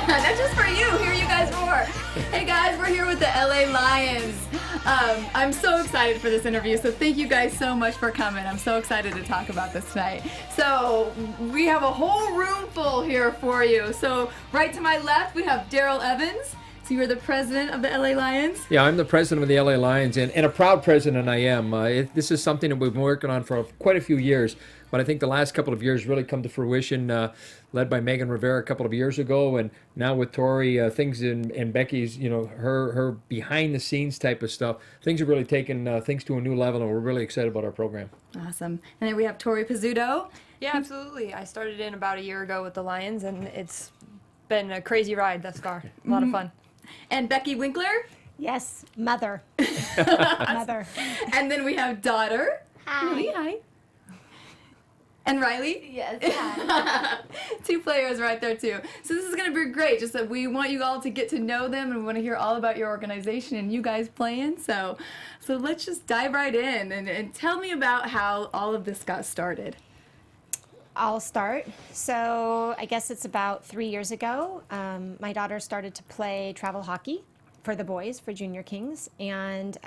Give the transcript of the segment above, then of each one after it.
That's just for you. Hear you guys roar. Hey guys, we're here with the LA Lions. I'm so excited for this interview, so thank you guys so much for coming. I'm so excited to talk about this tonight. So we have a whole room full here for you. So right to my left, we have Daryl Evans. So you're the president of the LA Lions? Yeah, I'm the president of the LA Lions, and a proud president I am. This is something that we've been working on for quite a few years, but I think the last couple of years really come to fruition, led by Megan Rivera a couple of years ago, and now with Tori, things in Becky's, her behind-the-scenes type of stuff, things have really taken things to a new level, and we're really excited about our program. Awesome. And then we have Tori Pizzuto. Yeah, absolutely. I started in about a year ago with the Lions, and it's been a crazy ride thus far. A lot of fun. And Becki Winckler. Yes, mother. Mother. And then we have daughter. Hi. Hi. And Riley. Yes, hi. Two players right there too. So this is going to be great. Just that we want you all to get to know them, and we want to hear all about your organization and you guys playing. So let's just dive right in and tell me about how all of this got started. I'll start. So I guess it's about 3 years ago. My daughter started to play travel hockey for the boys, for Junior Kings, and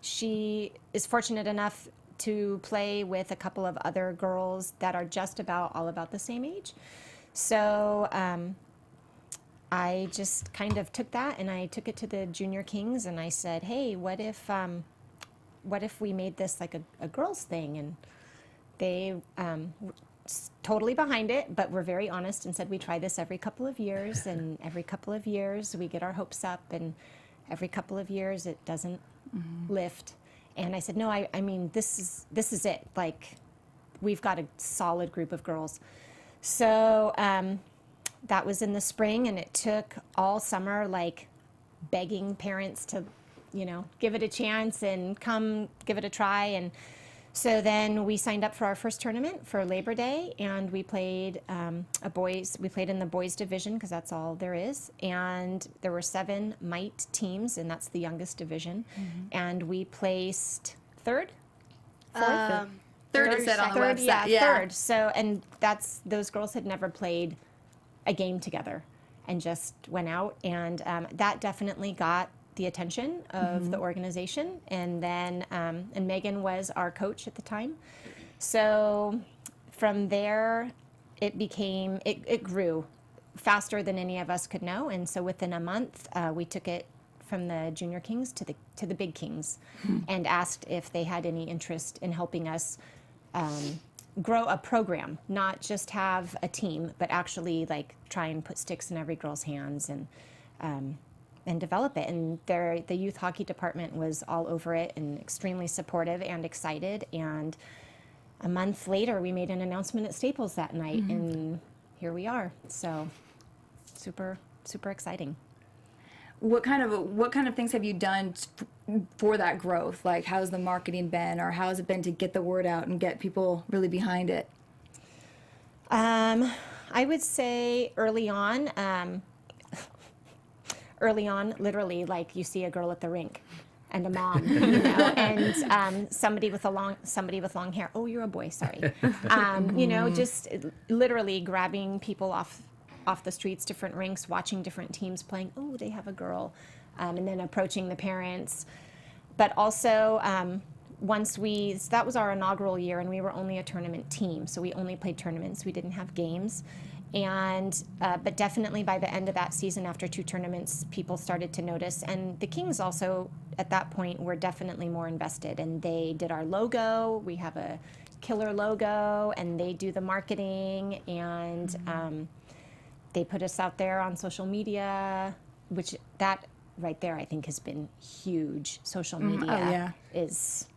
she is fortunate enough to play with a couple of other girls that are just all about the same age. So I just kind of took that and I took it to the Junior Kings and I said, hey, what if we made this like a girls thing? And they totally behind it, but we're very honest and said we try this every couple of years, and every couple of years we get our hopes up, and every couple of years it doesn't lift. And I said, no, I mean, this is it. Like, we've got a solid group of girls. So that was in the spring, and it took all summer, like, begging parents to, give it a chance and come give it a try. And so then we signed up for our first tournament for Labor Day, and we played we played in the boys division because that's all there is. And there were 7 mite teams, and that's the youngest division. And we placed third? Fourth? Third is said on the website. Yeah, third. So, and those girls had never played a game together and just went out. And that definitely got the attention of the organization, and then and Megan was our coach at the time. So from there, it grew faster than any of us could know, and so within a month, we took it from the Junior Kings to the Big Kings, and asked if they had any interest in helping us grow a program, not just have a team, but actually like try and put sticks in every girl's hands and develop it. And the youth hockey department was all over it and extremely supportive and excited. And a month later, we made an announcement at Staples that night, and here we are. So super, super exciting. What kind of things have you done for that growth? Like, how's the marketing been, or how has it been to get the word out and get people really behind it? I would say early on, literally, like you see a girl at the rink and a mom, and somebody with long hair. Oh, you're a boy, sorry. Just literally grabbing people off the streets, different rinks, watching different teams playing. Oh, they have a girl, and then approaching the parents. But also, that was our inaugural year, and we were only a tournament team, so we only played tournaments. We didn't have games. And but definitely by the end of that season, after 2 tournaments, people started to notice. And the Kings also, at that point, were definitely more invested. And they did our logo. We have a killer logo, and they do the marketing. And they put us out there on social media, which that right there, I think, has been huge. Social media is...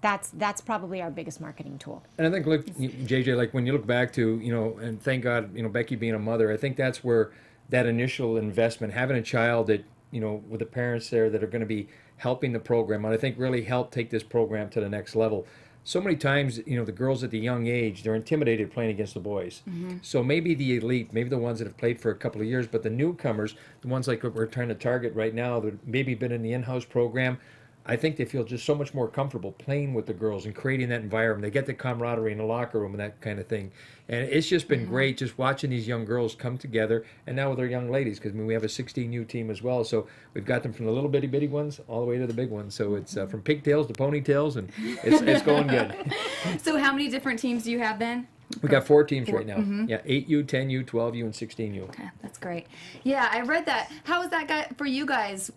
That's probably our biggest marketing tool. And I think, look, JJ, like when you look back to, and thank God, Becki being a mother, I think that's where that initial investment, having a child that, with the parents there that are going to be helping the program, and I think really helped take this program to the next level. So many times, the girls at the young age, they're intimidated playing against the boys. So maybe the elite, maybe the ones that have played for a couple of years, but the newcomers, the ones like we're trying to target right now, that maybe been in the in-house program, I think they feel just so much more comfortable playing with the girls and creating that environment. They get the camaraderie in the locker room and that kind of thing. And it's just been great just watching these young girls come together, and now with our young ladies, because I mean, we have a 16U team as well. So we've got them from the little bitty ones all the way to the big ones. So it's from pigtails to ponytails, and it's going good. So how many different teams do you have then? We got 4 teams right now. Yeah, 8U, 10U, 12U, and 16U. Okay, that's great. Yeah, I read that. How was that for you guys,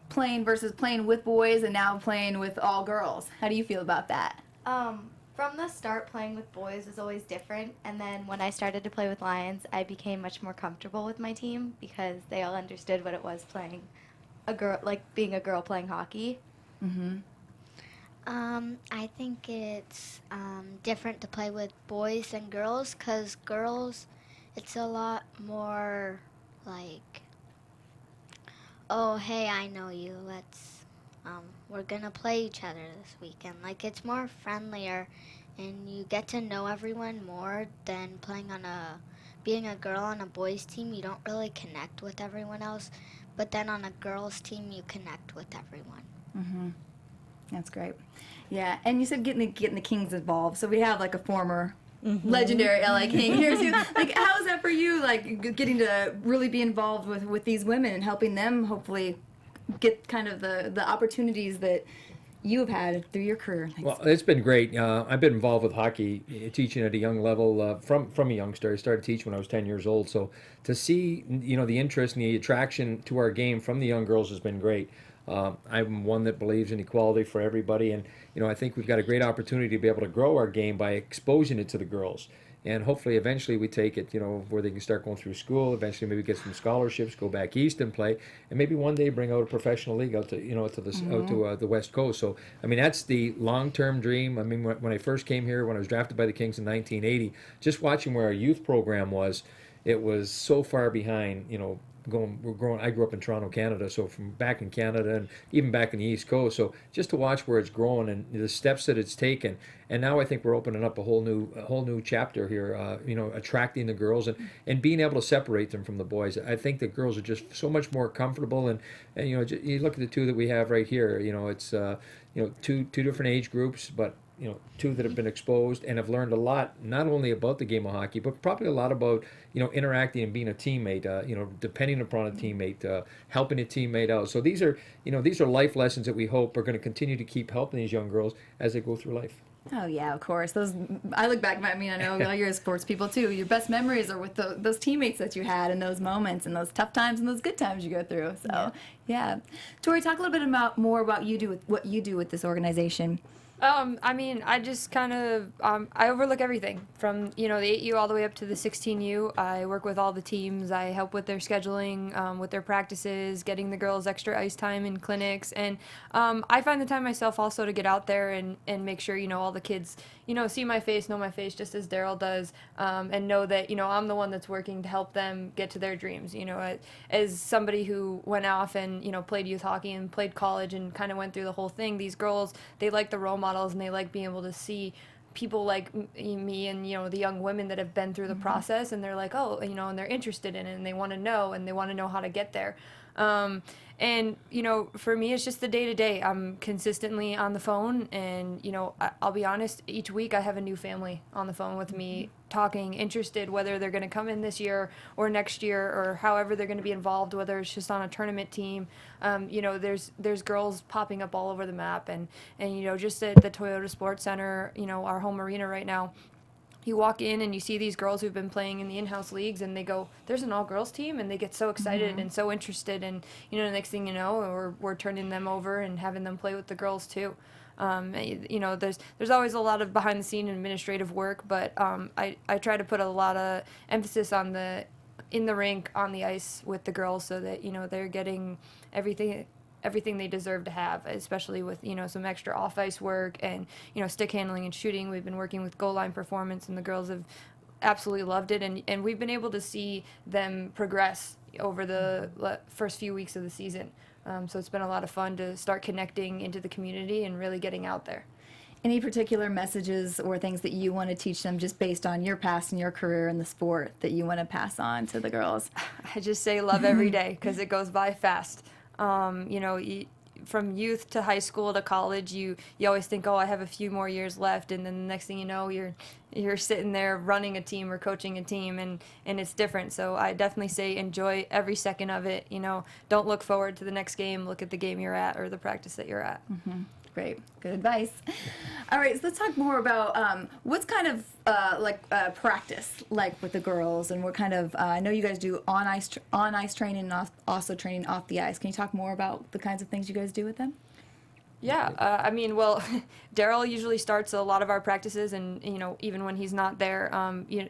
playing versus playing with boys and now playing with all girls? How do you feel about that? From the start, playing with boys was always different, and then when I started to play with Lions, I became much more comfortable with my team because they all understood what it was playing a girl, like being a girl playing hockey. I think it's different to play with boys than girls, because girls, it's a lot more like, oh, hey, I know you, we're gonna play each other this weekend. Like, it's more friendlier, and you get to know everyone more than being a girl on a boys team. You don't really connect with everyone else, but then on a girls team, you connect with everyone. That's great. Yeah, and you said getting the Kings involved. So we have like a former legendary LA King here too. Like, how is that for you? Like, getting to really be involved with these women and helping them hopefully get kind of the opportunities that you have had through your career. Well, it's been great. I've been involved with hockey, teaching at a young level from a youngster. I started teaching when I was 10 years old. So to see, the interest and the attraction to our game from the young girls has been great. I'm one that believes in equality for everybody, and I think we've got a great opportunity to be able to grow our game by exposing it to the girls, and hopefully eventually we take it where they can start going through school, eventually maybe get some scholarships, go back east and play, and maybe one day bring out a professional league out to out to the West Coast. So I mean, that's the long-term dream. I mean, when I first came here, when I was drafted by the Kings in 1980, just watching where our youth program was, it was so far behind. We're growing. I grew up in Toronto, Canada, so from back in Canada and even back in the East Coast. So just to watch where it's growing and the steps that it's taken, and now I think we're opening up a whole new chapter here. Attracting the girls and being able to separate them from the boys. I think the girls are just so much more comfortable, and you look at the two that we have right here. It's two different age groups, but two that have been exposed and have learned a lot, not only about the game of hockey, but probably a lot about, interacting and being a teammate, depending upon a teammate, helping a teammate out. So these are life lessons that we hope are going to continue to keep helping these young girls as they go through life. Oh yeah, of course. I look back. I know you're sports people too. Your best memories are with those teammates that you had in those moments and those tough times and those good times you go through. So yeah. Tori, talk a little bit more about what you do with this organization. I just kind of, I overlook everything from, the 8U all the way up to the 16U. I work with all the teams. I help with their scheduling, with their practices, getting the girls extra ice time in clinics. And I find the time myself also to get out there and make sure, all the kids, see my face, know my face, just as Daryl does, and know that, I'm the one that's working to help them get to their dreams. As somebody who went off and, played youth hockey and played college and kind of went through the whole thing, these girls, they like the role models and they like being able to see people like me and the young women that have been through the process, and they're like, oh, and they're interested in it and they want to know how to get there. And for me, it's just the day-to-day. I'm consistently on the phone, and I'll be honest, each week I have a new family on the phone with me, talking, interested, whether they're going to come in this year or next year, or however they're going to be involved, whether it's just on a tournament team. There's girls popping up all over the map, and just at the Toyota Sports Center, our home arena right now, you walk in and you see these girls who've been playing in the in-house leagues, and they go, there's an all-girls team, and they get so excited and so interested, and the next thing you know, we're turning them over and having them play with the girls too. There's always a lot of behind-the-scene administrative work, but I try to put a lot of emphasis on in the rink, on the ice with the girls, so that they're getting everything they deserve to have, especially with some extra off-ice work and stick handling and shooting. We've been working with goal line performance, and the girls have absolutely loved it, and we've been able to see them progress over the first few weeks of the season. So it's been a lot of fun to start connecting into the community and really getting out there. Any particular messages or things that you want to teach them, just based on your past and your career in the sport, that you want to pass on to the girls? I just say love every day, because it goes by fast. from youth to high school to college, you always think, oh, I have a few more years left, and then the next thing you know, you're sitting there running a team or coaching a team, and it's different. So I definitely say enjoy every second of it. Don't look forward to the next game. Look at the game you're at or the practice that you're at. Great, good advice. All right, so let's talk more about what's kind of practice like with the girls, and what kind of I know you guys do on ice training and also training off the ice. Can you talk more about the kinds of things you guys do with them? Yeah, well, Daryl usually starts a lot of our practices, and even when he's not there,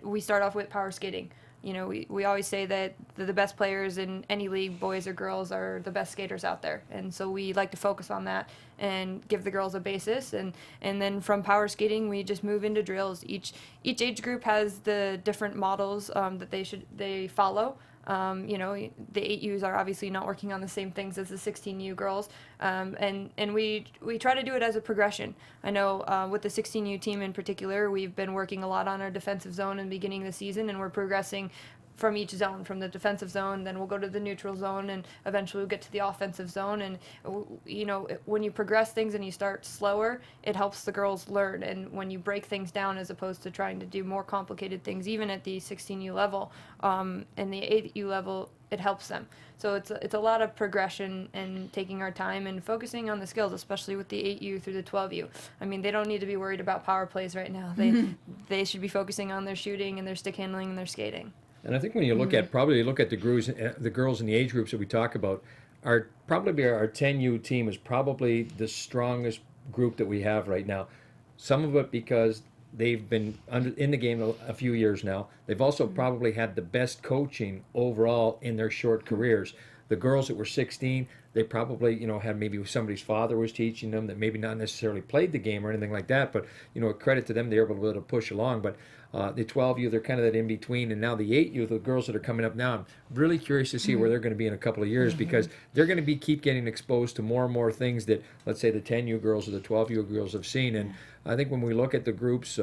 we start off with power skating. We always say that the best players in any league, boys or girls, are the best skaters out there. And so we like to focus on that and give the girls a basis. And then from power skating, we just move into drills. Each age group has the different models that they follow. The 8Us are obviously not working on the same things as the 16U girls, and we try to do it as a progression. I know with the 16U team in particular, we've been working a lot on our defensive zone in the beginning of the season, and we're progressing from each zone, from the defensive zone, then we'll go to the neutral zone, and eventually we'll get to the offensive zone. And when you progress things and you start slower, it helps the girls learn. And when you break things down as opposed to trying to do more complicated things, even at the 16U level and the 8U level, it helps them. So it's a lot of progression and taking our time and focusing on the skills, especially with the 8U through the 12U. I mean, they don't need to be worried about power plays right now. They should be focusing on their shooting and their stick handling and their skating. And I think when you look at the girls in the age groups that we talk about, our 10U team is probably the strongest group that we have right now. Some of it because they've been in the game a few years now. They've also probably had the best coaching overall in their short careers. The girls that were 16, they probably, had maybe somebody's father was teaching them that maybe not necessarily played the game or anything like that, but, a credit to them, they were able to push along. But the 12U, they're kind of that in between, and now the 8U, the girls that are coming up now, I'm really curious to see where they're going to be in a couple of years, because they're going to keep getting exposed to more and more things that, let's say, the 10U girls or the 12U girls have seen. And I think when we look at the groups,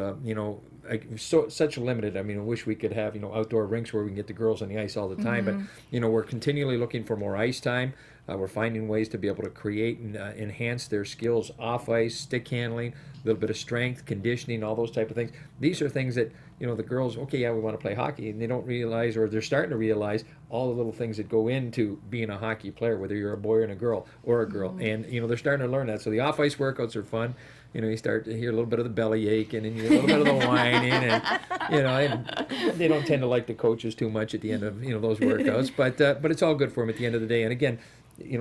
such limited. I mean, I wish we could have outdoor rinks where we can get the girls on the ice all the time. But we're continually looking for more ice time. We're finding ways to be able to create and enhance their skills off ice, stick handling, a little bit of strength, conditioning, all those type of things. These are things that the girls, okay, yeah, we want to play hockey, and they don't realize, or they're starting to realize, all the little things that go into being a hockey player, whether you're a boy and a girl, and they're starting to learn that. So the off ice workouts are fun. You start to hear a little bit of the belly aching and a little bit of the whining, and and they don't tend to like the coaches too much at the end of those workouts, but it's all good for them at the end of the day. And again,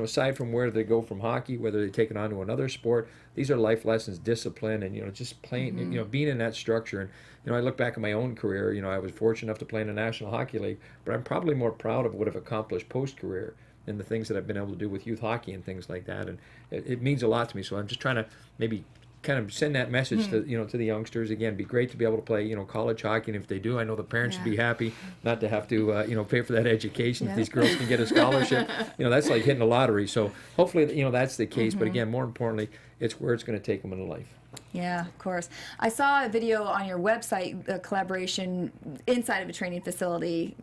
aside from where they go from hockey, whether they take it on to another sport, these are life lessons, discipline, and just playing, being in that structure. And I look back at my own career. I was fortunate enough to play in the National Hockey League, but I'm probably more proud of what I've accomplished post-career and the things that I've been able to do with youth hockey and things like that. And it means a lot to me. So I'm just trying to maybe kind of send that message to to the youngsters. Again, be great to be able to play college hockey, and if they do, I know the parents should be happy not to have to pay for that education. If these girls can get a scholarship, that's like hitting a lottery. So hopefully that's the case. But again, more importantly, it's where it's going to take them in life. Yeah, of course. I saw a video on your website, a collaboration inside of a training facility.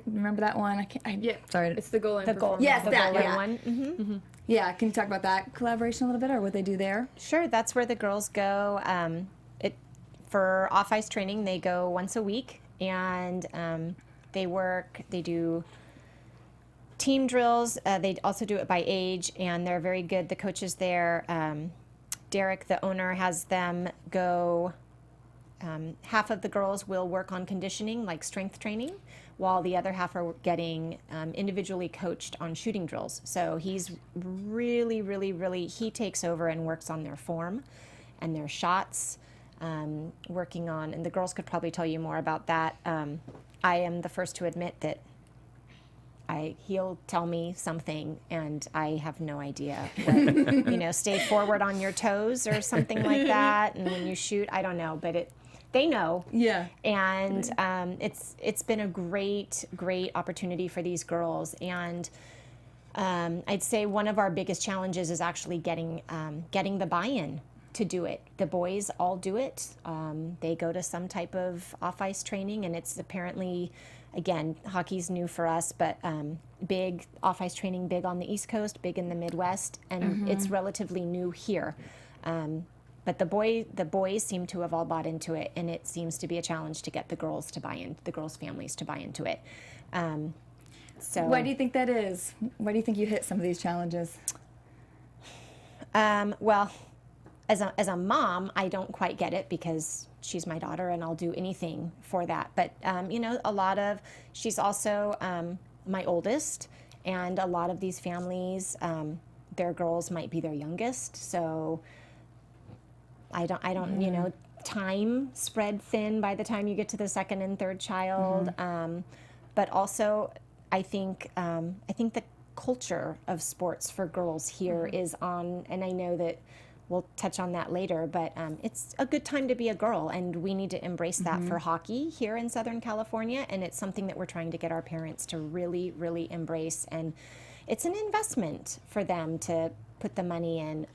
Remember that one? Sorry. It's the goal line performance. Yes, that one. Yeah, can you talk about that collaboration a little bit, or what they do there? Sure, that's where the girls go. For off-ice training, they go once a week, and they do team drills. They also do it by age, and they're very good. The coaches there, Derek, the owner, has them go, half of the girls will work on conditioning, like strength training, while the other half are getting individually coached on shooting drills. So he's really, he takes over and works on their form and their shots, working on, and the girls could probably tell you more about that. I am the first to admit that he'll tell me something and I have no idea what, stay forward on your toes or something like that. And when you shoot, I don't know, but they know. Yeah. And it's been a great opportunity for these girls. And I'd say one of our biggest challenges is actually getting the buy-in to do it. The boys all do it. They go to some type of off-ice training, and it's apparently again, hockey's new for us, but big off-ice training, big on the East Coast, big in the Midwest, and it's relatively new here. But the boys seem to have all bought into it, and it seems to be a challenge to get the girls to buy in, the girls' families to buy into it. So Why do you think that is? Why do you think you hit some of these challenges? well, as a mom, I don't quite get it because she's my daughter and I'll do anything for that. But, she's also my oldest, and a lot of these families, their girls might be their youngest. So I don't, time spread thin by the time you get to the second and third child. But also, I think the culture of sports for girls here is on, and I know that we'll touch on that later, but it's a good time to be a girl, and we need to embrace that for hockey here in Southern California, and it's something that we're trying to get our parents to really, really embrace, and it's an investment for them to put the money in.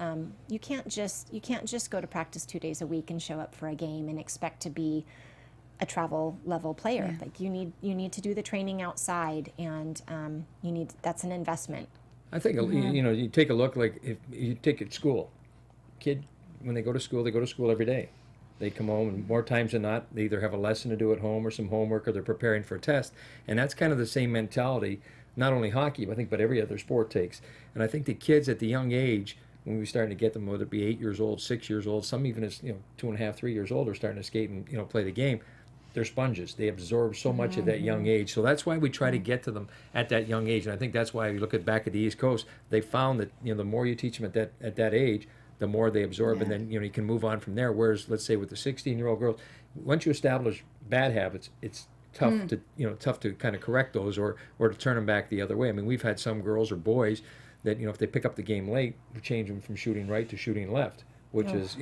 You can't just go to practice 2 days a week and show up for a game and expect to be a travel level player. Like you need to do the training outside, and that's an investment. I think you take a look, like if you take at school, kid, when they go to school every day. They come home, and more times than not, they either have a lesson to do at home or some homework, or they're preparing for a test. And that's kind of the same mentality, not only hockey, but every other sport takes. And I think the kids at the young age, when we're starting to get them, whether it be 8 years old, 6 years old, some even as 2.5, 3 years old, are starting to skate and play the game. They're sponges. They absorb so much at that young age. So that's why we try to get to them at that young age. And I think that's why you look back at the East Coast, they found that the more you teach them at that age, the more they absorb, and then you can move on from there. Whereas, let's say with the 16-year-old girls, once you establish bad habits, it's tough to kind of correct those or to turn them back the other way. I mean, we've had some girls or boys that if they pick up the game late, we change them from shooting right to shooting left, which is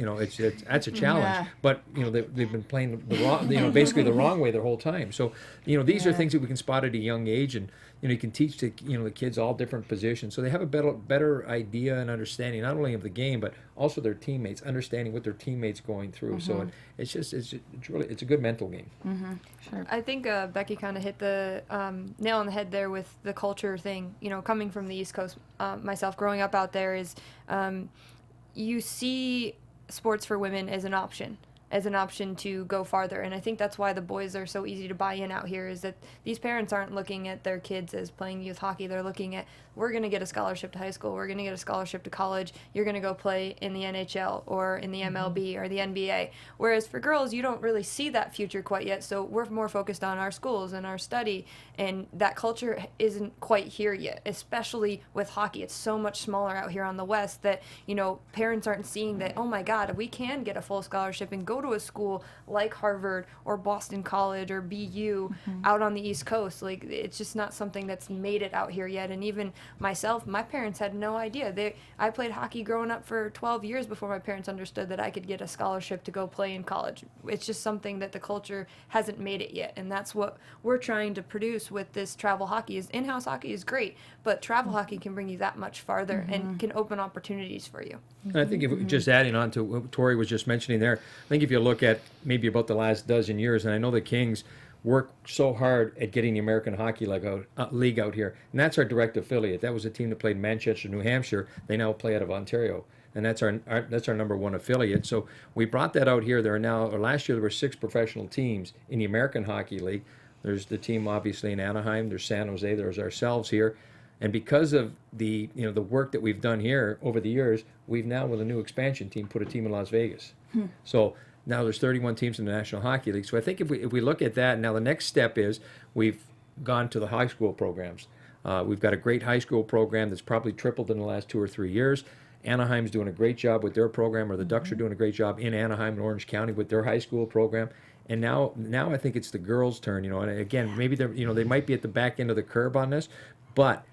that's a challenge. But they've been playing the wrong, basically the wrong way their whole time. So these are things that we can spot at a young age, and you can teach the kids all different positions, so they have a better idea and understanding not only of the game but also their teammates, understanding what their teammates going through. So it's a good mental game. Sure. I think Becki kind of hit the nail on the head there with the culture thing. Coming from the East Coast, myself growing up out there is. You see sports for women as an option to go farther. And I think that's why the boys are so easy to buy in out here, is that these parents aren't looking at their kids as playing youth hockey. They're looking at, we're going to get a scholarship to high school, we're going to get a scholarship to college, you're going to go play in the NHL or in the MLB or the NBA. Whereas for girls, you don't really see that future quite yet, so we're more focused on our schools and our study, and that culture isn't quite here yet, especially with hockey. It's so much smaller out here on the West that, parents aren't seeing that, oh my God, we can get a full scholarship and go to a school like Harvard or Boston College or BU out on the East Coast. Like, it's just not something that's made it out here yet. And even myself, my parents had no idea. I played hockey growing up for 12 years before my parents understood that I could get a scholarship to go play in college. It's just something that the culture hasn't made it yet, and that's what we're trying to produce with this travel hockey. Is in-house hockey is great, but travel hockey can bring you that much farther and can open opportunities for you. And I think if just adding on to what Tori was just mentioning there, I think if you look at maybe about the last dozen years, and I know the Kings work so hard at getting the American Hockey League out here, and that's our direct affiliate. That was a team that played Manchester, New Hampshire. They now play out of Ontario, and that's our number one affiliate. So we brought that out here. Last year there were 6 professional teams in the American Hockey League. There's the team obviously in Anaheim. There's San Jose. There's ourselves here. And because of the the work that we've done here over the years, we've now, with a new expansion team, put a team in Las Vegas. So now there's 31 teams in the National Hockey League. So I think if we look at that, now the next step is we've gone to the high school programs. We've got a great high school program that's probably tripled in the last 2 or 3 years. Anaheim's doing a great job with their program, or the Ducks are doing a great job in Anaheim and Orange County with their high school program. And now I think it's the girls' turn. And again, maybe they might be at the back end of the curve on this, but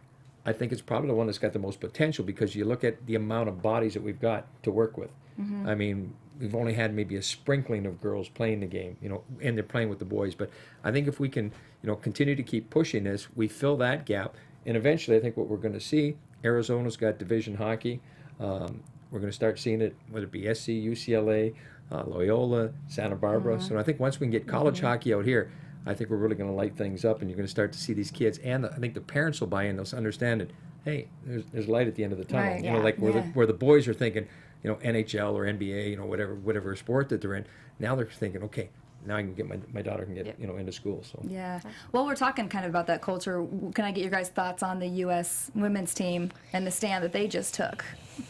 I think it's probably the one that's got the most potential, because you look at the amount of bodies that we've got to work with. I mean, we've only had maybe a sprinkling of girls playing the game, and they're playing with the boys. But I think if we can, continue to keep pushing this, we fill that gap, and eventually I think what we're going to see, Arizona's got division hockey. We're going to start seeing it, whether it be SC, UCLA, Loyola, Santa Barbara. So I think once we can get college hockey out here, I think we're really going to light things up, and you're going to start to see these kids, and I think the parents will buy in. They'll understand it. Hey, there's light at the end of the tunnel. Right, You know, yeah, like yeah. where the boys are thinking, you know, NHL or NBA, you know, whatever sport that they're in. Now they're thinking, okay, now I can get my daughter can get Yep. you know into school. So Yeah. Well, we're talking kind of about that culture. Can I get your guys' thoughts on the U.S. women's team and the stand that they just took?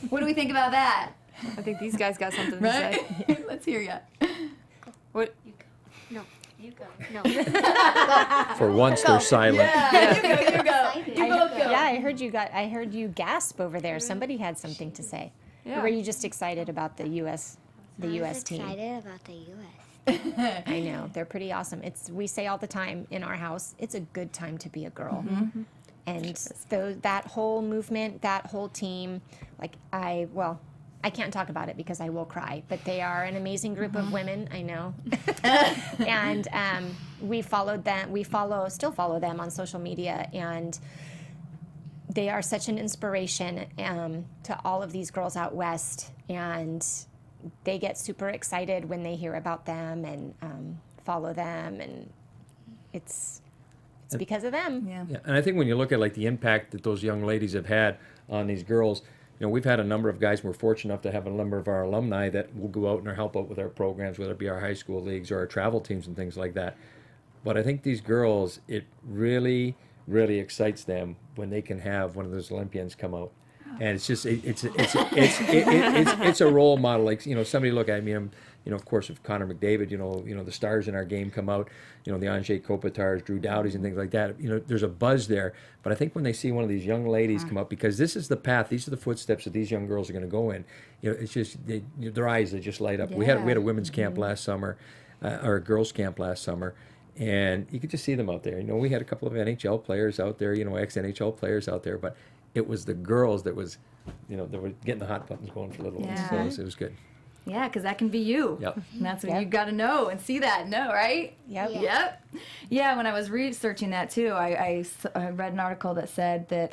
What do we think about that? I think these guys got something to Right? say. Let's hear ya. What? No. You go. No. for once they're silent. Yeah, you go. You both go. Yeah, I heard you gasp over there. Somebody had something to say. Yeah. Or were you just excited about the U.S. I was U.S. team? excited about the U.S. I know they're pretty awesome. We say all the time in our house, it's a good time to be a girl. And that whole movement, that whole team, like I can't talk about it because I will cry, but they are an amazing group of women, I know. And we still follow them on social media, and they are such an inspiration to all of these girls out west, and they get super excited when they hear about them and follow them, and it's because of them. Yeah. Yeah, and I think when you look at like the impact that those young ladies have had on these girls, you know, we've had a number of guys. We're fortunate enough to have a number of our alumni that will go out and help out with our programs, whether it be our high school leagues or our travel teams and things like that. But I think these girls, it really, really excites them when they can have one of those Olympians come out, and it's just it's a role model. Like, you know, somebody look at me. You know, of course, if Connor McDavid, you know, the stars in our game come out, you know, the Anjay Kopitars, Drew Dowdys, and things like that. You know, there's a buzz there. But I think when they see one of these young ladies come up, because this is the path, these are the footsteps that these young girls are going to go in. You know, it's just their eyes, they just light up. We had a women's camp last summer, or a girls' camp last summer, and you could just see them out there. You know, we had a couple of NHL players out there, you know, ex-NHL players out there, but it was the girls that was, you know, that were getting the hot buttons going for little ones. So Yeah. it was good. Yeah, because that can be you. Yep. And that's what Yep. you got to know and see that, right? Yep. Yeah. Yep. Yeah, when I was researching that too, I read an article that said that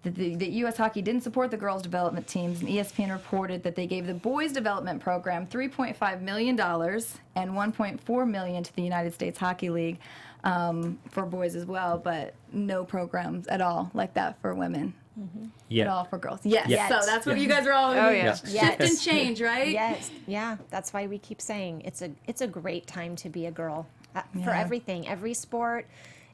that U.S. Hockey didn't support the girls' development teams, and ESPN reported that they gave the boys' development program $3.5 million and $1.4 million to the United States Hockey League for boys as well, but no programs at all like that for women. At all for girls. Yes. Yet. So that's what you guys are all Oh, yeah. shift and change, right? Yes, yeah. That's why we keep saying it's a great time to be a girl for Yeah. everything, every sport.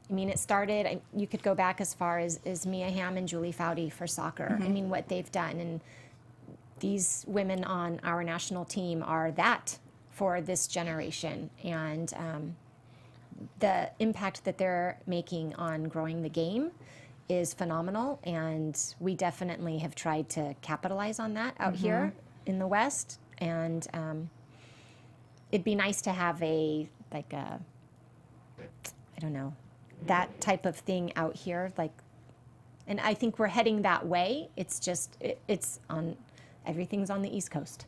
I mean, it started. You could go back as far as Mia Hamm and Julie Foudy for soccer. I mean, what they've done, and these women on our national team are that for this generation, and the impact that they're making on growing the game is phenomenal, and we definitely have tried to capitalize on that out here in the West. And it'd be nice to have I don't know, that type of thing out here. And I think we're heading that way. It's just everything's on the East Coast.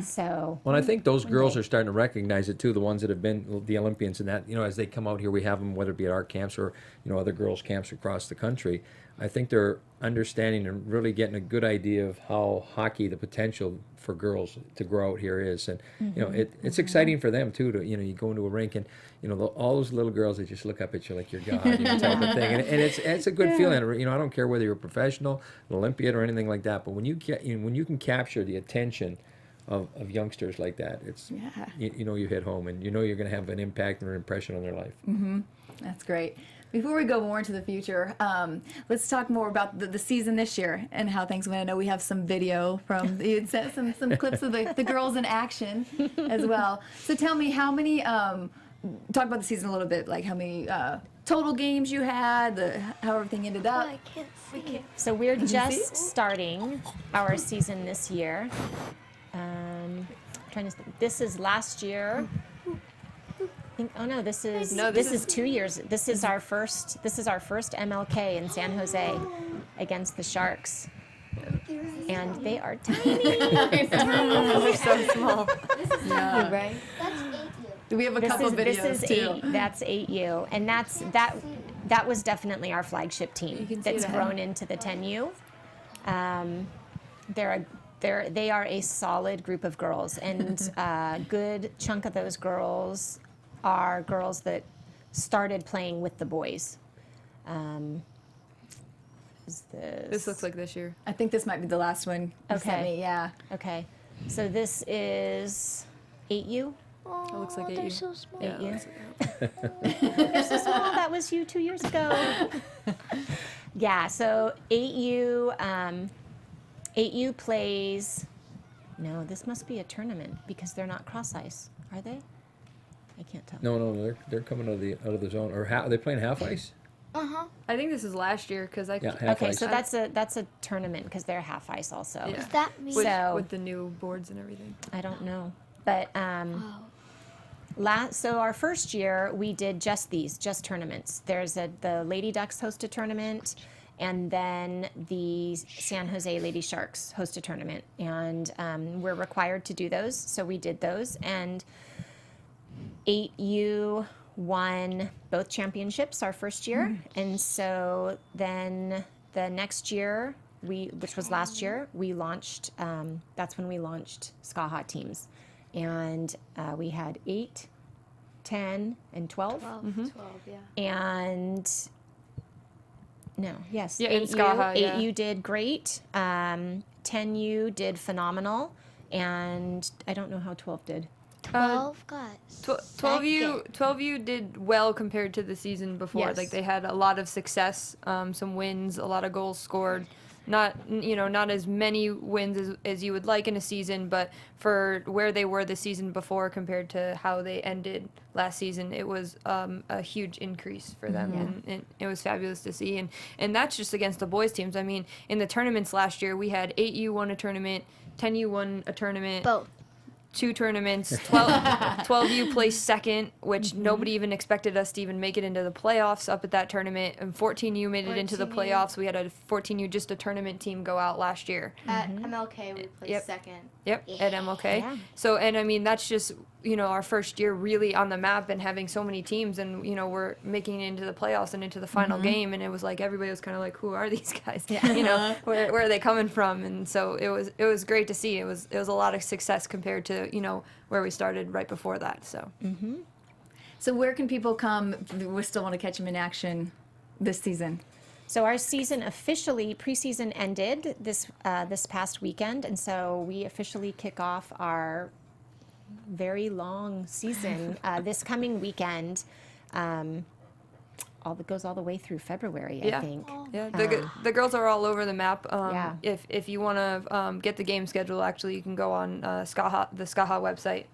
So Well, I think those girls are starting to recognize it too. The ones that have been the Olympians, and that, you know, as they come out here, we have them, whether it be at our camps or, you know, other girls' camps across the country. I think they're understanding and really getting a good idea of how hockey, the potential for girls to grow out here is, and you know, it's exciting for them too. To, you know, you go into a rink and, you know, all those little girls, they just look up at you like you're God, you know, type of thing, and it's a good feeling. You know, I don't care whether you're a professional, an Olympian, or anything like that, but when you can capture the attention of youngsters like that, it's you know, you hit home, and you know you're going to have an impact or an impression on their life. That's great. Before we go more into the future, let's talk more about the season this year and how things went. I know we have some video from, you sent some clips of the girls in action as well. So tell me how many, talk about the season a little bit, like how many total games you had, how everything ended up. I can't see. So we're just starting our season this year. This is last year. This is 2 years. This is our first MLK in San Jose against the Sharks, and they are tiny. They're so small. This is Yeah. right? That's 8U. We have a couple videos this is too. That's 8U, and that was definitely our flagship team can see that's it. grown into the 10U. They are a solid group of girls, and a good chunk of those girls are girls that started playing with the boys. Is this? This looks like this year. I think this might be the last one you sent Okay. me. Yeah. Okay. So this is 8U. Oh, It looks like they're 8U. so small. Yeah, it you. looks like You're so small. That was you 2 years ago. Yeah. So 8U plays. No, this must be a tournament because they're not cross ice, are they? I can't tell. No, they're coming out of the zone. Or are they playing half ice? I think this is last year because I Yeah, half Okay, ice. so that's a tournament because they're half ice also. Yeah. Does that mean? So- with the new boards and everything. I don't know, but Oh. so our first year we did just tournaments. There's the Lady Ducks host a tournament, and then the San Jose Lady Sharks host a tournament, and we're required to do those. So we did those, and 8U won both championships our first year, and so then the next year, which was last year, we launched. That's when we launched Ska teams, and we had 8, 10, and 12. 12, 12, yeah. And no, yes, Yeah, in 8U, Ska, yeah. 8U did great. 10U did phenomenal, and I don't know how 12 did. 12 guys. 12U did well compared to the season before. Yes. Like they had a lot of success, some wins, a lot of goals scored. Not as many wins as you would like in a season, but for where they were the season before compared to how they ended last season, it was a huge increase for them, and it was fabulous to see. And that's just against the boys teams. I mean, in the tournaments last year, we had 8U won a tournament, 10U won a tournament. Both. 2 tournaments. 12U placed second, which nobody even expected us to even make it into the playoffs up at that tournament. And 14U made it into the 14U. playoffs. We had a 14U, just a tournament team, go out last year. At MLK, we placed Yep. second. Yep, at MLK. Yeah. So, and I mean, that's just, our first year really on the map and having so many teams, and, we're making it into the playoffs and into the final game, and it was like, everybody was kind of like, who are these guys? Where are they coming from? And so it was great to see. It was a lot of success compared to, where we started right before that, so. So where can people come if we still want to catch them in action this season? So our season preseason ended this past weekend, and so we officially kick off our very long season this coming weekend. Goes all the way through February, I think. Yeah, the girls are all over the map. Yeah. If you want to get the game schedule, actually, you can go on the Skaha website.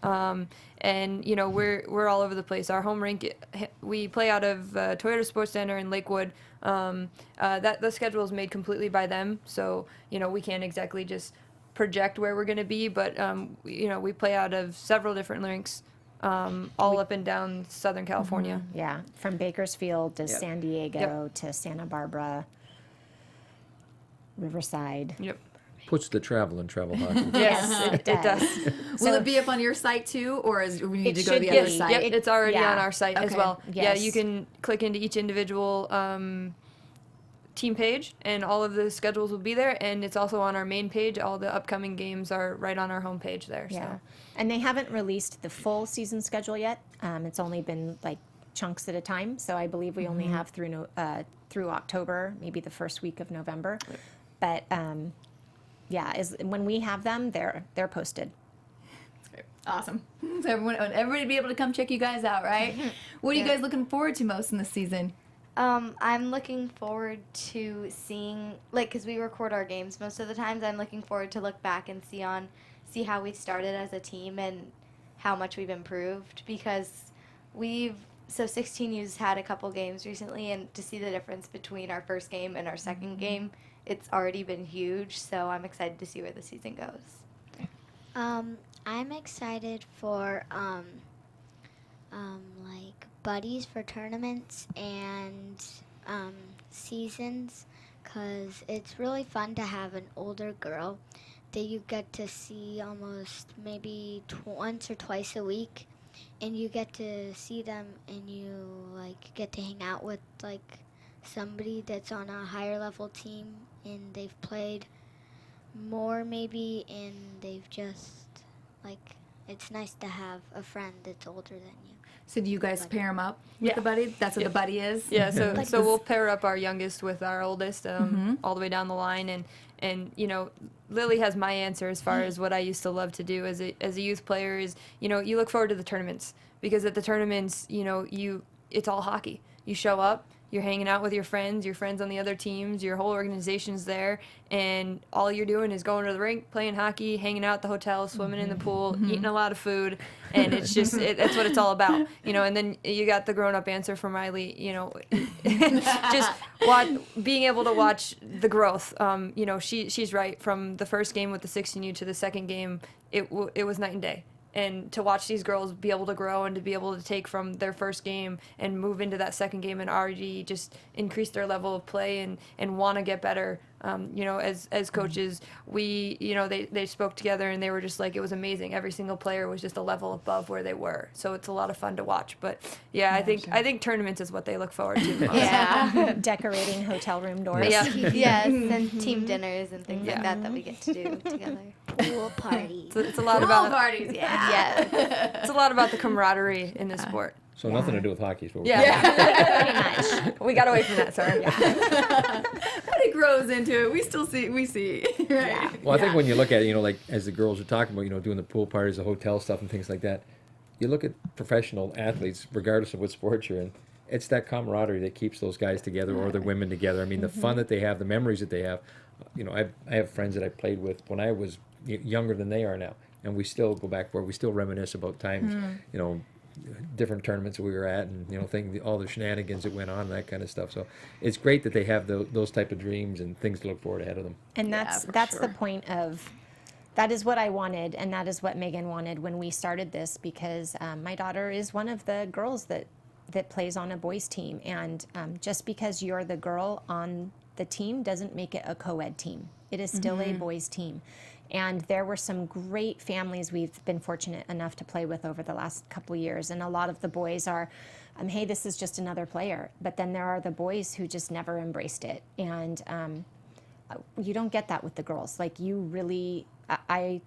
And we're all over the place. Our home rink, we play out of Toyota Sports Center in Lakewood. That the schedule is made completely by them, so we can't exactly just project where we're going to be. But we play out of several different rinks, all up and down Southern California. Yeah, from Bakersfield to Yep. San Diego to Santa Barbara, Riverside. Yep. Puts the travel in travel hockey. Yes, it does. Will it be up on your site too, or we need to go to should the be. other site? Yep, it's already yeah. on our site as Okay. well. Yeah, Yes. you can click into each individual team page, and all of the schedules will be there. And it's also on our main page. All the upcoming games are right on our homepage there. Yeah, So. and they haven't released the full season schedule yet. It's only been like chunks at a time. So I believe we only have through October, maybe the first week of November. But when we have them, they're posted. Awesome. So everybody be able to come check you guys out, right? What are you guys looking forward to most in the season? I'm looking forward to seeing, because we record our games most of the times, I'm looking forward to look back and see how we started as a team and how much we've improved, because 16U's had a couple games recently, and to see the difference between our first game and our second game, it's already been huge, so I'm excited to see where the season goes. I'm excited for like buddies for tournaments and seasons, because it's really fun to have an older girl that you get to see almost maybe once or twice a week, and you get to see them and you get to hang out with somebody that's on a higher level team and they've played more maybe, and they've just it's nice to have a friend that's older than you. So do you guys pair them up with Yeah. the buddy? That's what the buddy is? Yeah, so Like so we'll pair up our youngest with our oldest, all the way down the line, and you know, Lily has my answer as far as what I used to love to do as a youth player is, you know, you look forward to the tournaments, because at the tournaments, you know, it's all hockey. You show up, you're hanging out with your friends on the other teams, your whole organization's there, and all you're doing is going to the rink, playing hockey, hanging out at the hotel, swimming in the pool, eating a lot of food, and it's just that's what it's all about, you know. And then you got the grown-up answer from Riley, you know, just being able to watch the growth. You know, she's right. From the first game with the 16U to the second game, it was night and day. And to watch these girls be able to grow and to be able to take from their first game and move into that second game and already just increase their level of play and want to get better. You know, as coaches, they spoke together and they were just like, it was amazing. Every single player was just a level above where they were. So it's a lot of fun to watch. But yeah, I think tournaments is what they look forward to most. Yeah. Decorating hotel room doors. Yeah. Yes, and team dinners and things like that we get to do together. Pool parties. It's a lot Pool about parties, yeah. Yeah. it's a lot about the camaraderie in this sport. So nothing to do with hockey. Is what we're Yeah. Pretty much. We got away from that, sorry. But it grows into it. We see, right? Well, I think when you look at it, you know, like as the girls are talking about, you know, doing the pool parties, the hotel stuff and things like that, you look at professional athletes, regardless of what sport you're in, it's that camaraderie that keeps those guys together or the women together. I mean, the fun that they have, the memories that they have. You know, I have friends that I played with when I was younger than they are now, and we still go back where we still reminisce about times, you know, different tournaments we were at, and you know, all the shenanigans that went on, and that kind of stuff. So it's great that they have those type of dreams and things to look forward ahead of them. And Yeah, that's for the sure. point of, that is what I wanted, and that is what Megan wanted when we started this, because my daughter is one of the girls that plays on a boys team, and just because you're the girl on the team doesn't make it a co-ed team. It is still a boys team. And there were some great families we've been fortunate enough to play with over the last couple of years. And a lot of the boys are, hey, this is just another player. But then there are the boys who just never embraced it. And you don't get that with the girls. Like, you really, I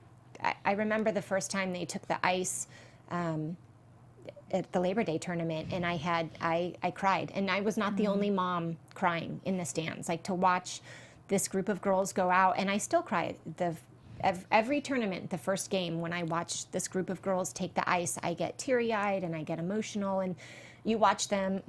remember the first time they took the ice at the Labor Day tournament, and I cried. And I was not the only mom crying in the stands. Like, to watch this group of girls go out, and I still cry. Every tournament, the first game, when I watch this group of girls take the ice, I get teary-eyed and I get emotional. And you watch them,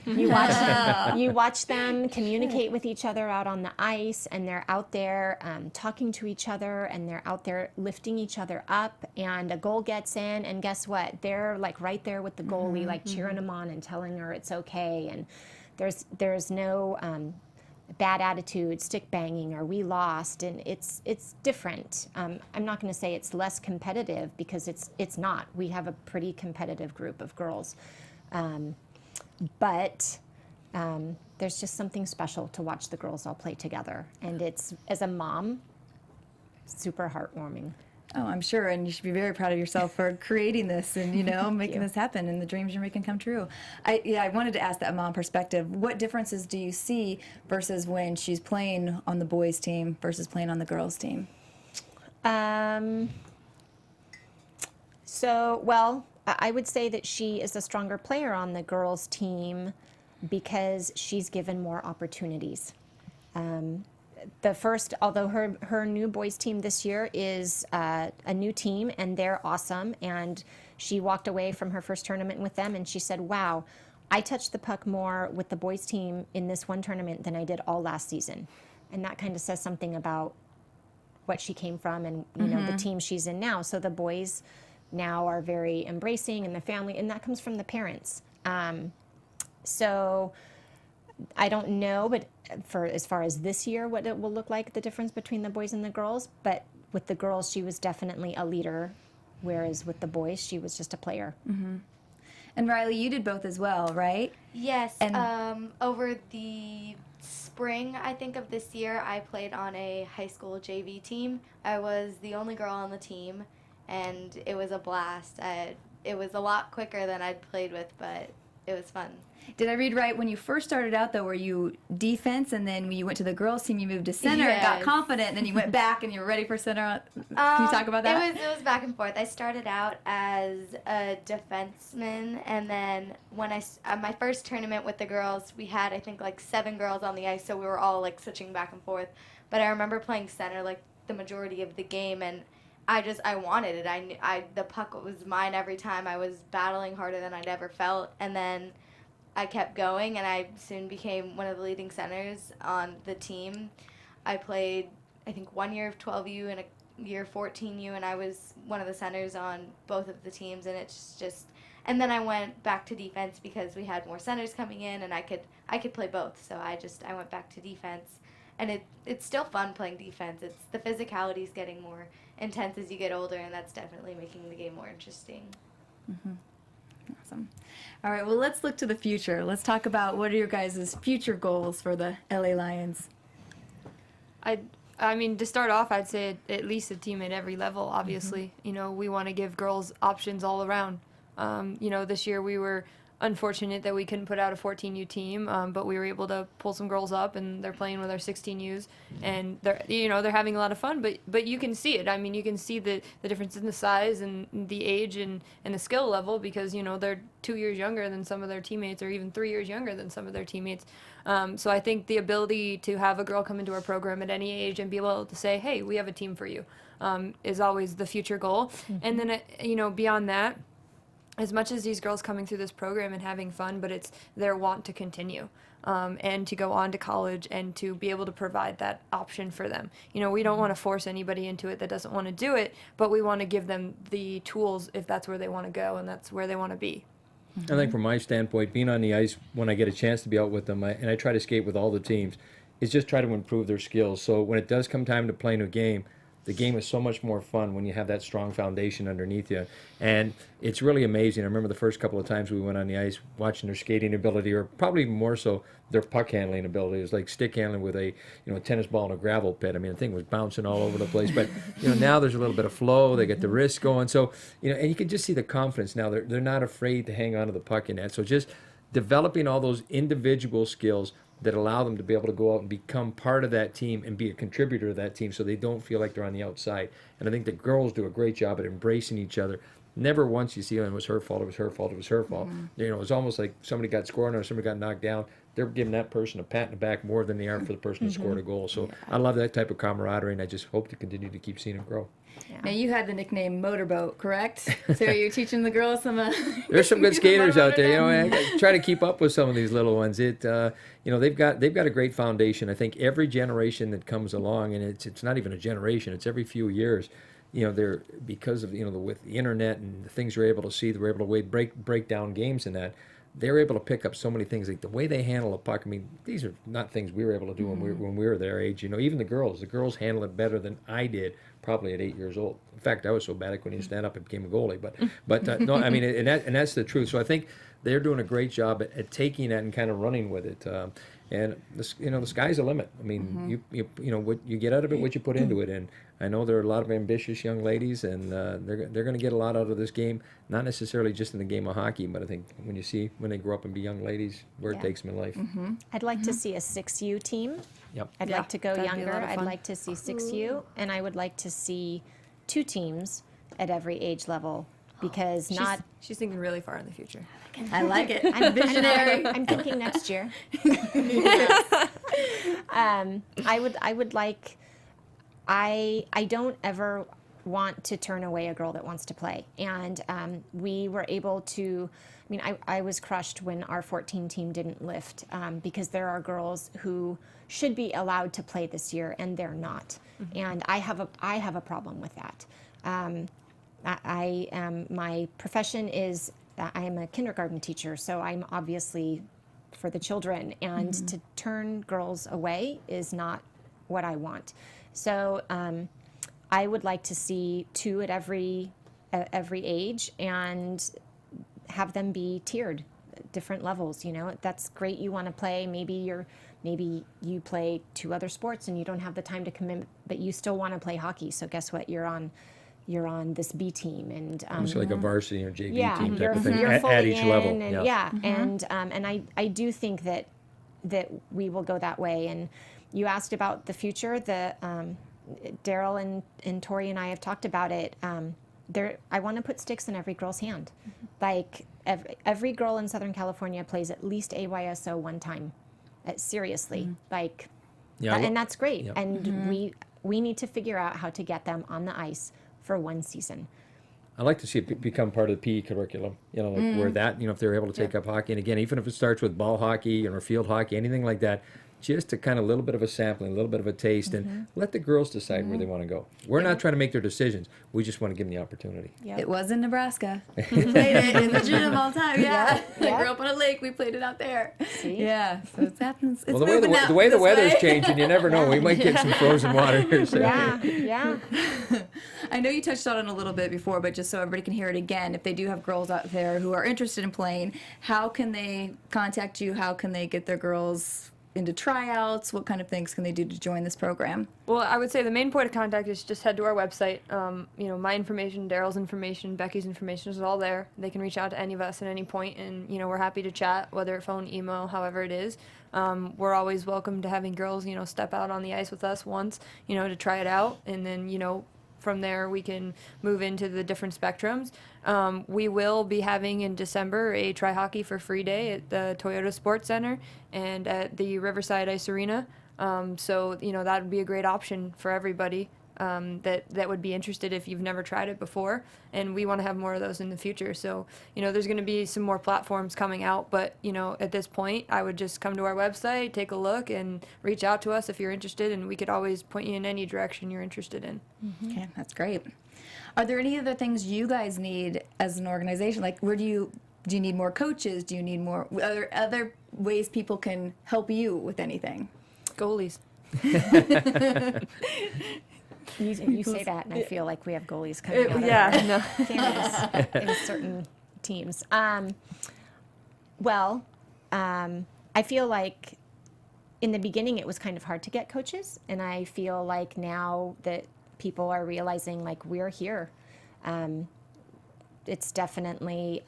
you watch them communicate with each other out on the ice, and they're out there talking to each other, and they're out there lifting each other up. And a goal gets in, and guess what? They're like right there with the goalie, like cheering them on and telling her it's okay. And there's no bad attitude, stick banging, or we lost, and it's different. I'm not going to say it's less competitive, because it's not. We have a pretty competitive group of girls, but there's just something special to watch the girls all play together, and it's, as a mom, super heartwarming. Oh, I'm sure, and you should be very proud of yourself for creating this and, you know, making this happen, and the dreams you're making come true. I wanted to ask that mom perspective. What differences do you see versus when she's playing on the boys' team versus playing on the girls' team? Well, I would say that she is a stronger player on the girls' team because she's given more opportunities. Although her new boys team this year is a new team, and they're awesome, and she walked away from her first tournament with them and she said, wow, I touched the puck more with the boys team in this one tournament than I did all last season. And that kind of says something about what she came from, and you know, the team she's in now. So the boys now are very embracing, and the family, and that comes from the parents. So I don't know, but for as far as this year, what it will look like, the difference between the boys and the girls. But with the girls, she was definitely a leader, whereas with the boys, she was just a player. And Riley, you did both as well, right? Yes. And- Over the spring, I think, of this year, I played on a high school JV team. I was the only girl on the team, and it was a blast. It was a lot quicker than I'd played with, but it was fun. Did I read right when you first started out, though, were you defense, and then when you went to the girls' team, you moved to center and got Yes. confident, and then you went back and you were ready for center? Can you talk about that? It was back and forth. I started out as a defenseman, and then when my first tournament with the girls, we had, I think, like 7 girls on the ice, so we were all like switching back and forth. But I remember playing center like the majority of the game, and I wanted it. The puck was mine every time. I was battling harder than I'd ever felt, and then I kept going, and I soon became one of the leading centers on the team. I played, I think, 1 year of 12U and a year 14U, and I was one of the centers on both of the teams, and it's just. And then I went back to defense because we had more centers coming in, and I could play both. So I went back to defense, and it's still fun playing defense. It's the physicality is getting more intense as you get older, and that's definitely making the game more interesting. Awesome. All right, well, let's look to the future. Let's talk about what are your guys' future goals for the LA Lions? I mean, to start off, I'd say at least a team at every level, obviously. You know, we want to give girls options all around. You know, this year we were unfortunate that we couldn't put out a 14U team, but we were able to pull some girls up, and they're playing with our 16Us, and they're having a lot of fun. But you can see it. I mean, you can see the difference in the size and the age and the skill level, because they're 2 years younger than some of their teammates, or even 3 years younger than some of their teammates. So I think the ability to have a girl come into our program at any age and be able to say, "Hey, we have a team for you," is always the future goal. And then beyond that, as much as these girls coming through this program and having fun, but it's their want to continue and to go on to college and to be able to provide that option for them. We don't want to force anybody into it that doesn't want to do it, but we want to give them the tools if that's where they want to go and that's where they want to be. I think from my standpoint, being on the ice when I get a chance to be out with them, and I try to skate with all the teams, is just try to improve their skills. So when it does come time to play a game, the game is so much more fun when you have that strong foundation underneath you. And it's really amazing. I remember the first couple of times we went on the ice, watching their skating ability, or probably more so their puck handling ability. It was like stick handling with a tennis ball in a gravel pit. I mean, the thing was bouncing all over the place. But now there's a little bit of flow. They get the wrists going. So and you can just see the confidence now. They're not afraid to hang on to the puck in that. So just developing all those individual skills that allow them to be able to go out and become part of that team and be a contributor to that team, so they don't feel like they're on the outside. And I think the girls do a great job at embracing each other. Never once you see, it was her fault, it was her fault, it was her fault. It's almost like somebody got scored on or somebody got knocked down. They're giving that person a pat in the back more than they are for the person who scored a goal. So I love that type of camaraderie, and I just hope to continue to keep seeing it grow. Yeah. Now, you had the nickname Motorboat, correct? So you're teaching the girls some... There's some good skaters out there. I try to keep up with some of these little ones. They've got a great foundation. I think every generation that comes along, and it's not even a generation, it's every few years, they're, because of with the internet and the things they're able to see, they're able to break down games in that. They're able to pick up so many things, like the way they handle a puck. I mean, these are not things we were able to do when we were their age. Even the girls handle it better than I did, probably at 8 years old. In fact, I was so bad I couldn't even stand up and became a goalie. But no, I mean, and that's the truth. So I think they're doing a great job at taking that and kind of running with it. And the sky's the limit. I mean, what you get out of it, what you put into it. And I know there are a lot of ambitious young ladies, and they're going to get a lot out of this game. Not necessarily just in the game of hockey, but I think when they grow up and be young ladies, where it takes them in life. I'd like to see a 6U team. Yep. I'd like to go that'd be a younger. lot of I'd fun. like to see 6U, and I would like to see 2 teams at every age level, because She's thinking really far in the future. I like it. I'm visionary. I'm thinking next year. I don't ever want to turn away a girl that wants to play. And we were able to, I was crushed when our 14 team didn't lift, because there are girls who should be allowed to play this year and they're not. And I have a problem with that. My profession is, I am a kindergarten teacher, so I'm obviously for the children, and to turn girls away is not what I want. So I would like to see 2 at every age, and have them be tiered, different levels. That's great. You want to play. Maybe you play 2 other sports and you don't have the time to commit, but you still want to play hockey. So guess what? You're on you're on this B team, and Almost like a varsity or JV yeah, team you're, type of thing you're at fully each in, level. and I do think that we will go that way. And you asked about the future. Daryl and Tori and I have talked about it. I want to put sticks in every girl's hand. Like every girl in Southern California plays at least AYSO one time. Seriously, like, Yeah, and that's great. Yep. And we need to figure out how to get them on the ice for one season. I like to see it become part of the PE curriculum, like where that, if they're able to take up hockey, and again, even if it starts with ball hockey or field hockey, anything like that, just to kind of a little bit of a sampling, a little bit of a taste, and let the girls decide where they want to go. We're not trying to make their decisions. We just want to give them the opportunity. Yep. It was in Nebraska. We played it in the gym all the time. Yeah. Yeah. I grew up on a lake. We played it out there. See? Yeah. So it's happening. It's Well, the moving now way the this weather's way. changing, you never know. We might get some frozen water here soon. Yeah. I know you touched on it a little bit before, but just so everybody can hear it again, if they do have girls out there who are interested in playing, how can they contact you? How can they get their girls into tryouts? What kind of things can they do to join this program? Well, I would say the main point of contact is just head to our website. My information, Daryl's information, Becky's information is all there. They can reach out to any of us at any point, and we're happy to chat, whether phone, email, however it is. We're always welcome to having girls, step out on the ice with us once, to try it out, and then from there we can move into the different spectrums. We will be having in December a Try Hockey for Free Day at the Toyota Sports Center and at the Riverside Ice Arena. So that would be a great option for everybody that would be interested if you've never tried it before. And we want to have more of those in the future. So there's going to be some more platforms coming out, but at this point I would just come to our website, take a look, and reach out to us if you're interested, and we could always point you in any direction you're interested in. Okay, that's great. Are there any other things you guys need as an organization? Like, where do you need more coaches? Do you need more other ways people can help you with anything? Goalies. You say that, and I feel like we have goalies coming out Yeah, of our campus in certain teams. I feel like in the beginning it was kind of hard to get coaches, and I feel like now that people are realizing, like, we're here. It's definitely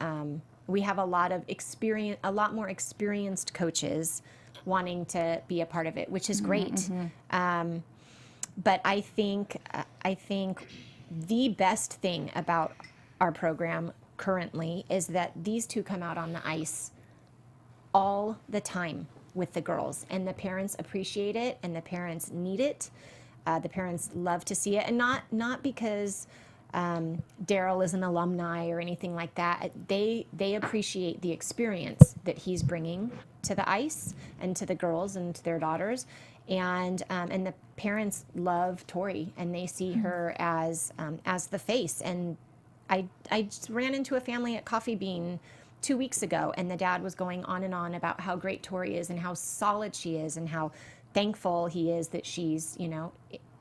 we have a lot more experienced coaches wanting to be a part of it, which is great. But I think the best thing about our program currently is that these two come out on the ice all the time with the girls, and the parents appreciate it, and the parents need it. The parents love to see it, and not because Daryl is an alumni or anything like that. They appreciate the experience that he's bringing to the ice and to the girls and to their daughters. And the parents love Tori, and they see her as the face. And I just ran into a family at Coffee Bean 2 weeks ago, and the dad was going on and on about how great Tori is and how solid she is and how thankful he is that she's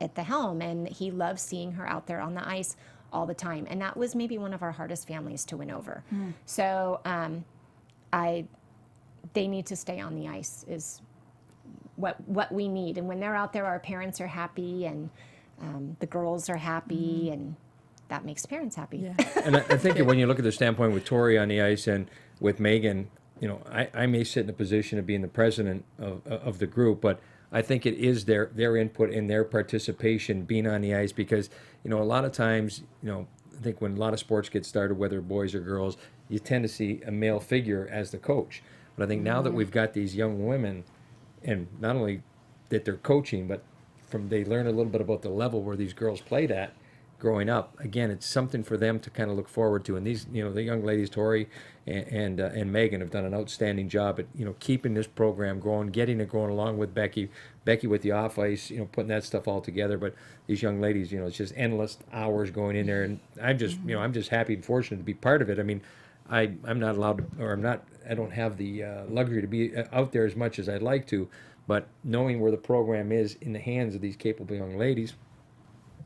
at the helm, and he loves seeing her out there on the ice all the time. And that was maybe one of our hardest families to win over. So they need to stay on the ice is what we need. And when they're out there, our parents are happy, and the girls are happy, and that makes parents happy. Yeah. And I think when you look at the standpoint with Tori on the ice and with Megan, I may sit in a position of being the president of the group, but I think it is their input and their participation being on the ice, because a lot of times, I think when a lot of sports get started, whether boys or girls, you tend to see a male figure as the coach. But I think now that we've got these young women, and not only that they're coaching, but they learn a little bit about the level where these girls played at growing up. Again, it's something for them to kind of look forward to. And these, the young ladies, Tori and Megan, have done an outstanding job at, keeping this program growing, getting it growing along with Becki with the off ice, putting that stuff all together. But these young ladies, it's just endless hours going in there. And I'm just, I'm just happy and fortunate to be part of it. I mean, I'm not allowed to, or I don't have the luxury to be out there as much as I'd like to, but knowing where the program is in the hands of these capable young ladies,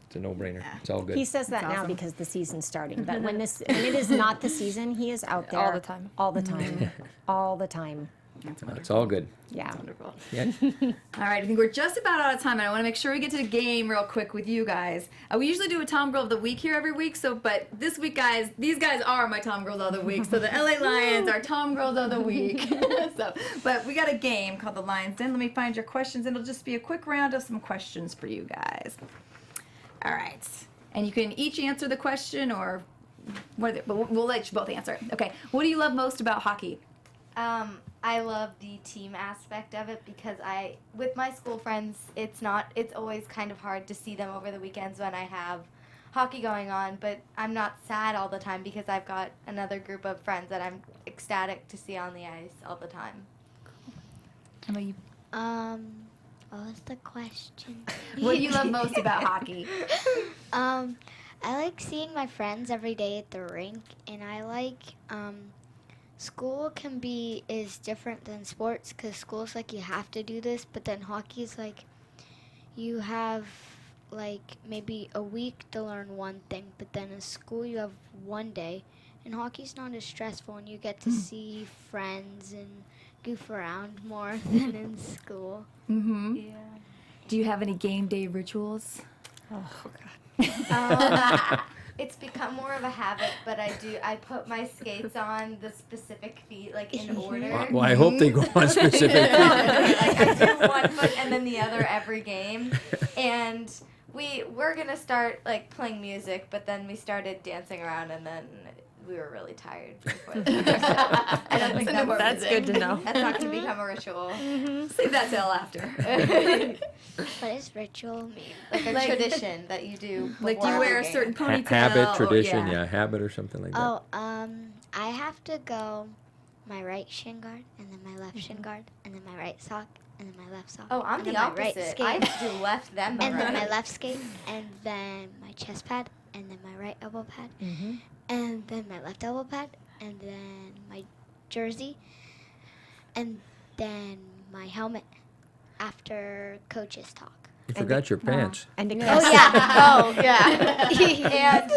it's a no-brainer. It's all good. He says that now because the season's starting, but when it is not the season, he is out there All the time. all the time, all the time. It's all good. Yeah. Wonderful. Yeah. All right, I think we're just about out of time, and I want to make sure we get to the game real quick with you guys. We usually do a Tom Girl of the Week here every week, but this week, guys, these guys are my Tom Girls of the Week. So the LA Lions are Tom Girls of the Week. But we got a game called the Lions Den. Let me find your questions, and it'll just be a quick round of some questions for you guys. All right, and you can each answer the question, or but we'll let you both answer. Okay, what do you love most about hockey? I love the team aspect of it because with my school friends, it's always kind of hard to see them over the weekends when I have hockey going on, but I'm not sad all the time because I've got another group of friends that I'm ecstatic to see on the ice all the time. How about you? What was the question? What do you love most about hockey? I like seeing my friends every day at the rink, and I like, school is different than sports because school's like you have to do this, but then hockey's like you have like maybe a week to learn one thing, but then in school you have one day, and hockey's not as stressful, and you get to see friends and goof around more than in school. Mm-hmm. Yeah. Do you have any game day rituals? Oh, God. It's become more of a habit, but I put my skates on the specific feet, like in order. Well, I hope they go on specific. Like I do one foot and then the other every game. And we're gonna start like playing music, but then we started dancing around, and then we were really tired before the game. So I don't think That's good to know. That's not gonna become a ritual. Save that till after. What does ritual mean? Like a tradition that you do. Like, do you before wear a every certain game. ponytail? Habit, tradition, yeah. yeah, habit or something like that. Oh, I have to go my right shin guard, and then my left shin guard, and then my right sock, and then my left sock. Oh, I'm and the then my right opposite. skate, I have to do left, then the and right. then my left skate, and then my chest pad, and then my right elbow pad, and then my left elbow pad, and then my jersey, and then my helmet after coaches talk. You forgot your pants. And Oh yeah. And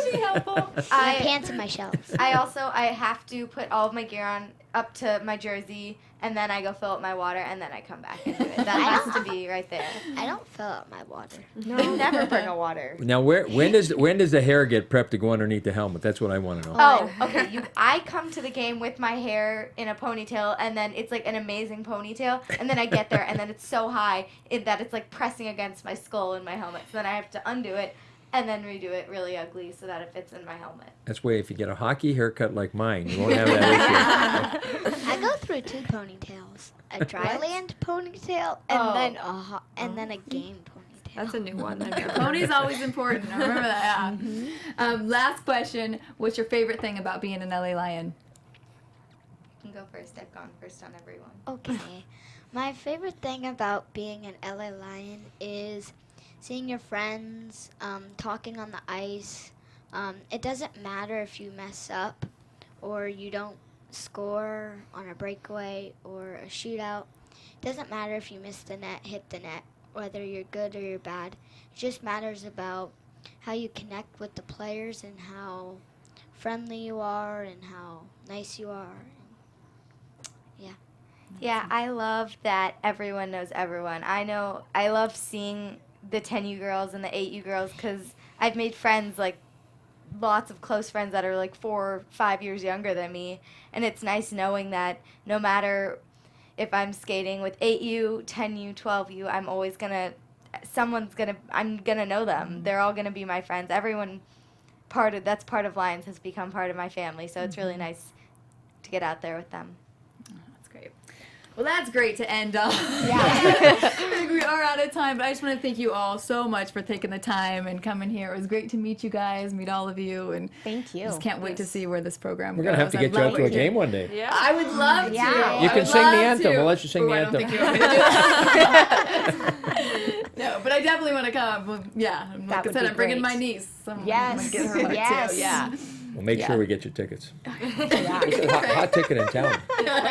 My pants and my shells. I have to put all of my gear on up to my jersey, and then I go fill up my water, and then I come back and do it. That has to be right there. I don't fill up my water. You never bring a water. Now, when does the hair get prepped to go underneath the helmet? That's what I want to know. Oh, okay. I come to the game with my hair in a ponytail, and then it's like an amazing ponytail, and then I get there, and then it's so high that it's like pressing against my skull in my helmet. So then I have to undo it and then redo it really ugly so that it fits in my helmet. That's why if you get a hockey haircut like mine, you won't have that issue. I go through 2 ponytails: a dry land ponytail, and then a game ponytail. That's a new one. Pony's always important. I remember that. Yeah. Last question. What's your favorite thing about being an LA Lion? You can go first. I've gone first on everyone. Okay. My favorite thing about being an LA Lion is seeing your friends, talking on the ice. It doesn't matter if you mess up or you don't score on a breakaway or a shootout. It doesn't matter if you miss the net, hit the net, whether you're good or you're bad. It just matters about how you connect with the players and how friendly you are and how nice you are. Yeah, I love that everyone knows everyone. I love seeing the 10U girls and the 8U girls because I've made friends, like lots of close friends that are like 4 or 5 years younger than me. And it's nice knowing that no matter if I'm skating with 8U, 10U, 12U, I'm always I'm gonna know them. They're all gonna be my friends. Everyone that's part of Lions has become part of my family. So it's really nice to get out there with them. That's great. Well, that's great to end on. Yeah. I think we are out of time, but I just want to thank you all so much for taking the time and coming here. It was great to meet you guys, meet all of you, and Thank you. just can't wait to see where this program goes. We're going to have to get you out to a game one day. Yeah. I would love to. Yeah. You I can would sing the love anthem. to. We'll let you sing Ooh, the I don't anthem. think you want me to do that. No, but I definitely want to come. Well, yeah, like That I would said, be I'm bringing great. my niece. So I'm Yes. gonna get her one Yes. too. Yeah. We'll make Yeah. sure we get you tickets. Yeah. It's a hot ticket in town.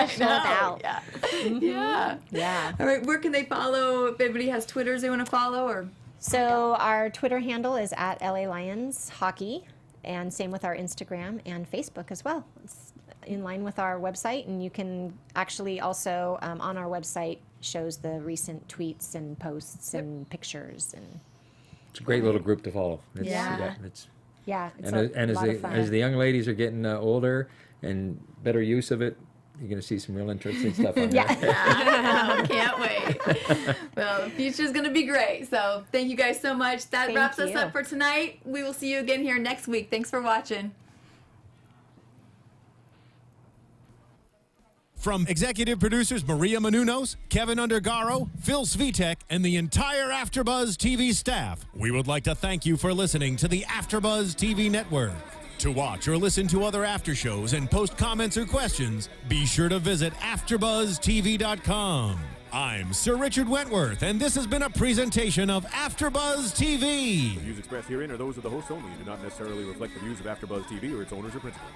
Sold out. Yeah. Yeah. Yeah. All right, where can they follow? If anybody has Twitters they want to follow, or So our Twitter handle is at LA Lions Hockey, and same with our Instagram and Facebook as well. It's in line with our website, and you can actually also on our website shows the recent tweets and posts and pictures, and It's a great little group to follow. It's, Yeah. it's, it's and a lot of fun. as the young ladies are getting older and better use of it, you're going to see some real interesting stuff on there. Oh, can't wait. Well, the future's going to be great. So thank you guys so much. That Thank wraps us you. up for tonight. We will see you again here next week. Thanks for watching. From executive producers Maria Menounos, Kevin Undergaro, Phil Svitek, and the entire AfterBuzz TV staff, we would like to thank you for listening to the AfterBuzz TV network. To watch or listen to other after shows and post comments or questions, be sure to visit AfterBuzzTV.com. I'm Sir Richard Wentworth, and this has been a presentation of AfterBuzz TV. The views expressed herein are those of the hosts only and do not necessarily reflect the views of AfterBuzz TV or its owners or principals.